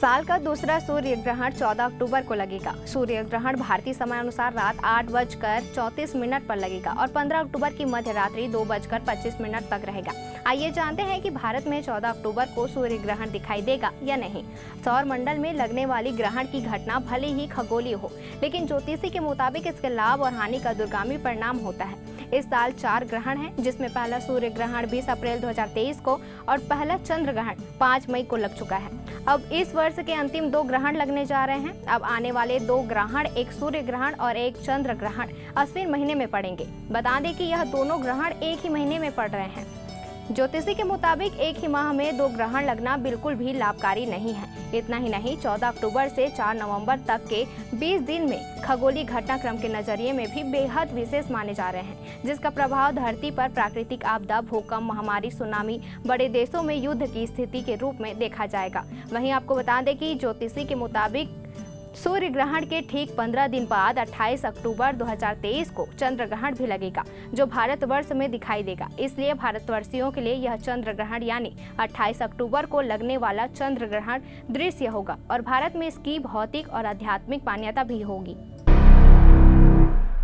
साल का दूसरा सूर्य ग्रहण 14 अक्टूबर को लगेगा। सूर्य ग्रहण भारतीय समय अनुसार रात 8:34 पर लगेगा और 15 अक्टूबर की मध्य रात्रि 2:25 तक रहेगा। आइए जानते हैं कि भारत में 14 अक्टूबर को सूर्य ग्रहण दिखाई देगा या नहीं। सौर मंडल में लगने वाली ग्रहण की घटना भले ही खगोलीय हो, लेकिन ज्योतिषी के मुताबिक इसके लाभ और हानि का दूरगामी परिणाम होता है। इस साल 4 ग्रहण हैं, जिसमें पहला सूर्य ग्रहण 20 अप्रैल 2023 को और पहला चंद्र ग्रहण 5 मई को लग चुका है। अब इस वर्ष के अंतिम 2 ग्रहण लगने जा रहे हैं। अब आने वाले 2 ग्रहण, एक सूर्य ग्रहण और एक चंद्र ग्रहण अश्विन महीने में पड़ेंगे। बता दें कि यह दोनों ग्रहण एक ही महीने में पड़ रहे हैं। ज्योतिषी के मुताबिक एक ही माह में 2 ग्रहण लगना बिल्कुल भी लाभकारी नहीं है। इतना ही नहीं, 14 अक्टूबर से 4 नवंबर तक के 20 दिन में खगोलीय घटनाक्रम के नजरिए में भी बेहद विशेष माने जा रहे हैं, जिसका प्रभाव धरती पर प्राकृतिक आपदा, भूकंप, महामारी, सुनामी, बड़े देशों में युद्ध की स्थिति के रूप में देखा जाएगा। वहीं आपको बता दें कि ज्योतिषी के मुताबिक सूर्य ग्रहण के ठीक 15 दिन बाद 28 अक्टूबर 2023 को चंद्र ग्रहण भी लगेगा, जो भारतवर्ष में दिखाई देगा। इसलिए भारतवर्षियों के लिए यह चंद्र ग्रहण यानी 28 अक्टूबर को लगने वाला चंद्र ग्रहण दृश्य होगा और भारत में इसकी भौतिक और आध्यात्मिक मान्यता भी होगी।